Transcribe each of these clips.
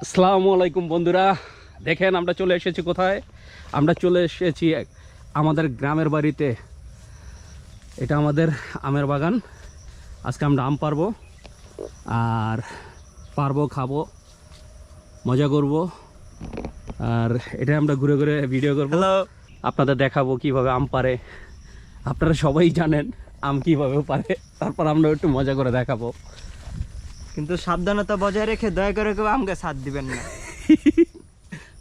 আসসালামু আলাইকুম বন্ধুরা, দেখেন আমরা চলে এসেছি কোথায়। আমরা চলে এসেছি আমাদের গ্রামের বাড়িতে। এটা আমাদের আমের বাগান। আজকে আমরা আম পারবো আর খাবো, মজা করব। আর এটা আমরা ঘুরে ঘুরে ভিডিও করবো, আপনাদের দেখাবো কিভাবে আম পারে। আপনারা সবাই জানেন আম কিভাবে পারে, তারপর আমরা একটু মজা করে দেখাবো। কিন্তু সাবধানতা বজায় রেখে দয়া করে কেউ আমকে সাথ দিবেন না।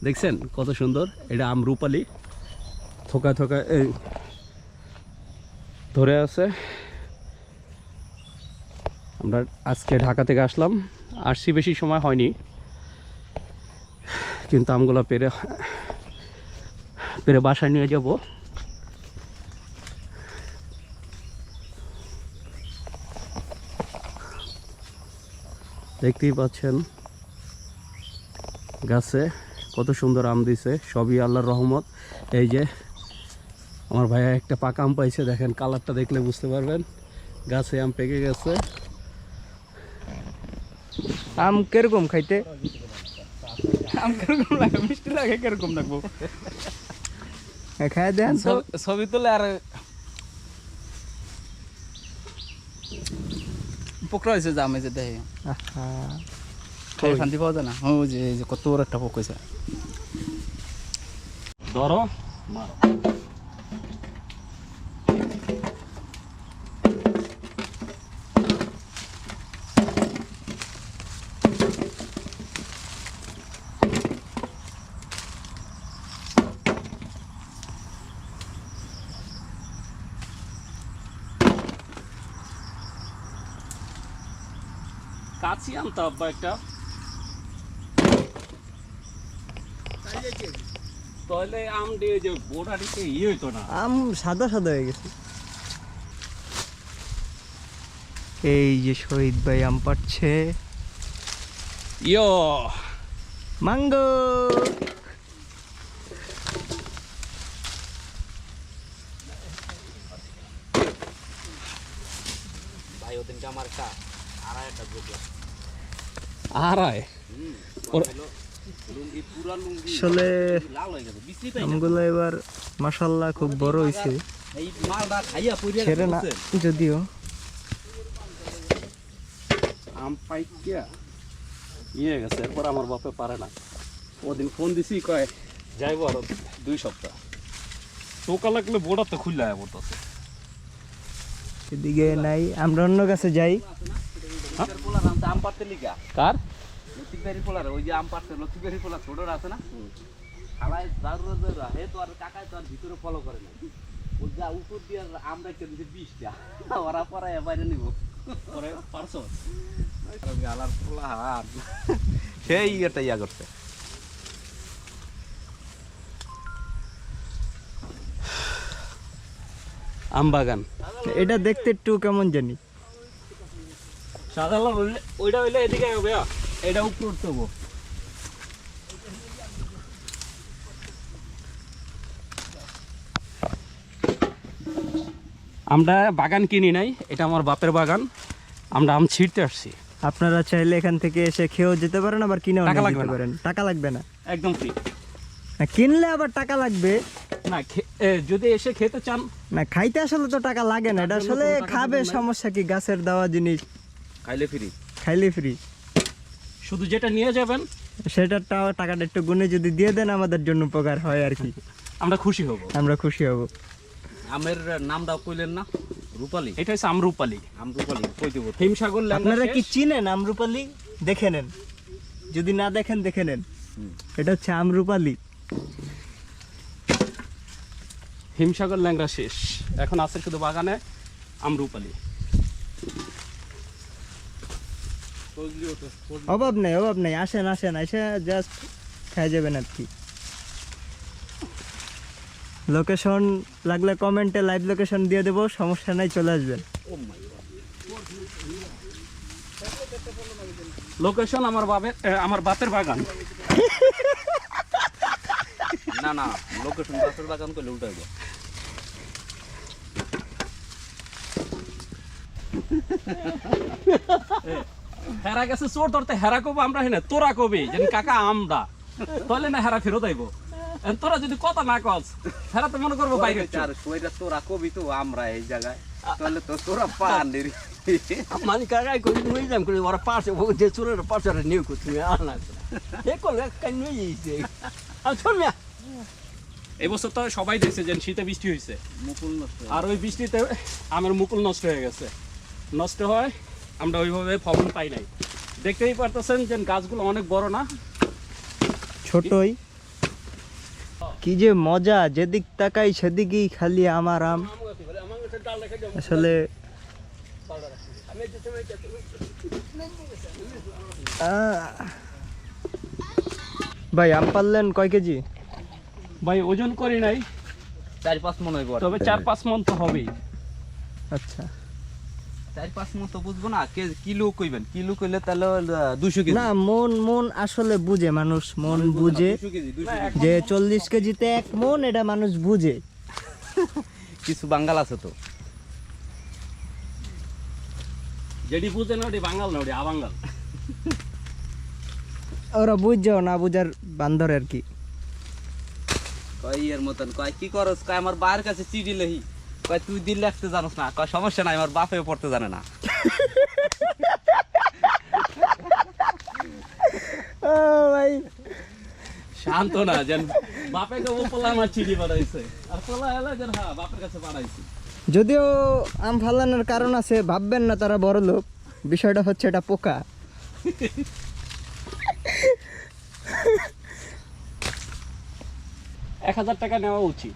দেখছেন কত সুন্দর, এটা আম রূপালি, থোকা থোকা এই ধরে আছে। আমরা আজকে ঢাকা থেকে আসছি বেশি সময় হয়নি, কিন্তু আমগুলো পেরে বাসায় নিয়ে যাব। দেখতেই পাচ্ছেন গাছে কত সুন্দর আম দিছে, সবই আল্লাহর রহমত। এই যে আমার ভাইয়া একটা পাকা আম পাইছে, দেখেন কালারটা দেখলে বুঝতে পারবেন। গাছে আম পেকে গেছে। আম কিরকম খাইতে? আম কিরকম লাগে? মিষ্টি লাগে, কিরকম লাগবো খাই দেন তো, ছবি তুলে। আর পোকরা হয়েছে জামে যে দেখে শান্তি পাওয়া যায় না। ও যে কত বড় একটা পোক হয়েছে। ধরো মারো। কাছি আনতে হবে একটা, তাহলে আম দিয়ে যে বোটা দিতে হইতো না। আম সাদা সাদা হয়ে গেছে। এই যে শহীদ ভাই আম পাচ্ছে। ইয়ো মাঙ্গো। ভাই ওদিনকে আমার একটা আড়াই একটা যোগ্য আড়াই লুঙ্গি পুরা লুঙ্গি আসলে লাল হয়ে গেছে, বিশ্রী পাই না। আমগুলো এবার মাশাআল্লাহ খুব বড় হয়েছে, এই মালটা খাইয়া পড়িয়া ছেড়ে না যদিও। আম পাইকিয়া ইয়ে গেছে, এরপর আমার বাপে পারে না। ওদিন ফোন দিছি, কয় যাইবো আরো 2 সপ্তাহ। টোকা লাগলে বোর্ডার তো খুললে পড়তেছে। এদিকে নাই, আমরা অন্য কাছে যাই। লতিকের পোলার আম পাড়তে লিগা কার লতিকবাড়ি পোলার, ওই যে আম পাড়তে লতিকবাড়ি পোলার ছোটরা আছে না, খালাই দারুরা হে তো আর কাকায় তো আর ভিতরে ফলো করে না। ও যা উপর দিয়ে আমরা একটা দিছে 20টা, ওরা পড়ায় বাইরে নিব পরে পারছো। গালার পোলা হাত সেই এটা ইয়া করছে। আম বাগান এটা দেখতে একটু কেমন জানি। সাধারণ ওইটা হইলে এদিকে হবে, এটা উপরে উঠতে হবো। আমরা বাগান কিনি নাই, এটা আমার বাপের বাগান। আমরা আম ছিঁড়তে আসছি। আপনারা চাইলে এখান থেকে এসে খেয়েও যেতে পারেন, আবার কিনেও টাকা নিয়ে লাগবে যেতে না। পারেন। টাকা লাগবে না। একদম ফ্রি। না, কিনলে আবার টাকা লাগবে। না যদি এসে খেতে চান, না, খাইতে আসলে তো টাকা লাগে না। এটা তার জন্য আসলে কোনো টাকা খাবে, দিবেন না। সমস্যা কি? গাছের দেওয়া জিনিস খাইলে ফ্রি। খাইলে ফ্রি। শুধু যেটা নিয়ে যাবেন সেটার টাকাটা একটু গুনে যদি দিয়ে দেন আমাদের জন্য উপকার হয় আর কি। আমরা খুশি হব। আমরা খুশি হব। আমের নামটাও কইলেন না? রূপালী। এটা হচ্ছে আমরুপালি। আমরূপালী কই দেব? হিমসাগর আপনারা কি চিনেন আমরুপালি? দেখে নেন, যদি না দেখেন দেখে নেন। এটা হচ্ছে আমরুপালি। হিমসাগর ল্যাংড়া শেষ, এখন আছে শুধু বাগানে আমরুপালি। অভাব নেই, অভাব নেই। আসেন আসেন, এসে জাস্ট খাই যাবেন আর কি। লোকেশন লাগলে কমেন্টে লাইভ লোকেশন দিয়ে দেবো, সমস্যা নাই, চলে আসবেন। লোকেশন আমার বাপের বাগান। না না, লোকেশন গাছের বাগান কইলে উল্টাইব। হেরা গেছে চোর ধরতে, হেরা কবে আমরা হেনে তোরা কবি যেন কাকা আমরা তাহলে না হেরা ফেরত আইব। তোরা যদি কথা না কস হেরা তো মনে করবো বাইরে চোর। আর কইরা তোরা কবি তো আমরা এই জায়গায়, তাহলে তো তোরা পান রে। মানে কাকাই কই nuôi làm cái ওরা পাশে ও যে চুরের পাশে নিয়ে কো তুমি আনা এ কোন কাই nuôi ইছে আর চল মিয়া এবছর তো সবাই দেখছে যে শীতে বৃষ্টি হয়েছে, মুকুল নষ্ট। আর ওই বৃষ্টিতে আমের মুকুল নষ্ট হয়ে গেছে। নষ্ট হয় আমরা ওইভাবে ফলন পাই নাই। দেখতেই পারতেছেন যে গাছগুলো অনেক বড় না, ছোটই। কি যে মজা, যেদিক তাকাই সেদিকেই খালি আমার আম। আসলে ভাই আম পারলেন কয় কেজি? ভাই ওজন করি নাই, 4-5 মন হইব। তবে 4-5 মন তো হবেই। আচ্ছা 4-5 মন তো বুঝবো না, কিলো কইবেন, কিলো কইলে তাহলে 200 কেজি। না, মন মন আসলে বুঝে মানুষ, মন বুঝে 200 কেজি, 200 কেজি। যে 40 কেজিতে 1 মন, এটা মানুষ বুঝে। কিছু বাঙ্গাল আছে তো। যেটি বুঝে না ওটি বাঙাল না, ওটি আবাঙ্গাল। ওরা বুঝছেও না, বুঝার বান্দর আর কি। কয় এর মতন কয় কি করস, কয় আমার বাবার কাছে চিঠি লহি, কয় তুই দিল লিখতে জানোস না, কয় সমস্যা নাই আমার বাপেও পড়তে জানে না। ও ভাই শান্ত না যেন বাপে কে ও পোলা আমার চিঠি পাঠাইছে, আর পোলা এলা যেন হ্যাঁ বাপের কাছে পাঠাইছে। যদিও আম ফালানোর কারণ আছে, ভাববেন না তারা বড় লোক, বিষয়টা হচ্ছে এটা পোকা। 1000 টাকা নেওয়া উচিত।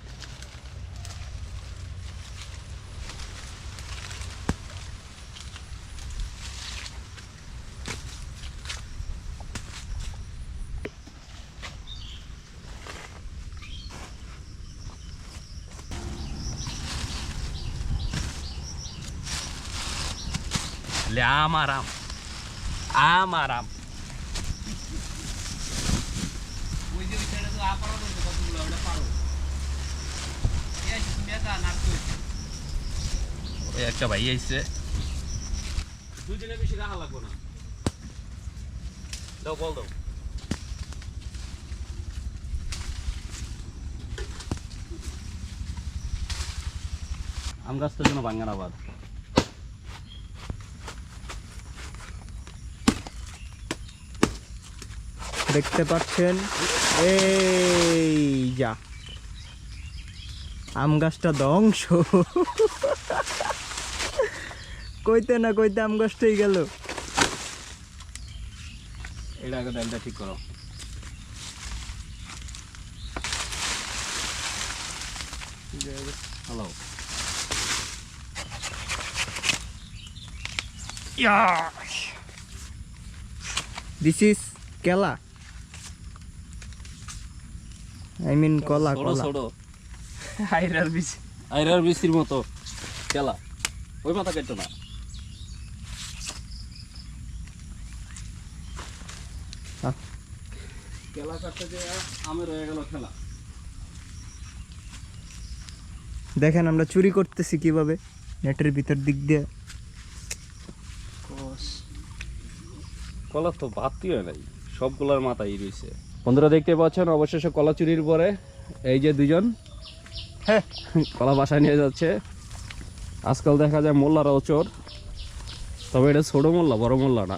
ले आमाराम आमाराम ওই যে ওইটা তো আপারা বলতে কতগুলো ওটা পারো। এই তুমি এটা নাড়ছো। ওই একটা ভাই আইছে, দুজনে বেশি রাখা লাগবো না। দাও বল দাও। আম গাছটার জন্য বাঙ্গানাবাদ। দেখতে পাচ্ছেন, এই যা আম গাছটা ধ্বংস। কইতে না কইতে আম গাছটাই গেল। এটা আগে ডালটা ঠিক করো। হ্যালো দিস ইজ কেলা, আই মিন কলা। ছোট কলা ছোট আইরার বিচির মতো খেলা, ওই মাথা কেটো না। আহ। খেলা কাটতে যে আমের হয়ে গেল খেলা। দেখেন আমরা চুরি করতেছি কিভাবে, নেটের ভিতর দিক দিয়ে। কলা তো বাতি হয় নাই, সবগুলোর মাথায় রয়েছে। বন্ধুরা দেখতে পাচ্ছেন অবশেষে কলা চুরির পরে এই যে দুজন হ্যাঁ কলা বাসায় নিয়ে যাচ্ছে। আজকাল দেখা যায় মোল্লারাও চোর, তবে এটা ছোট মোল্লা, বড় মোল্লা না।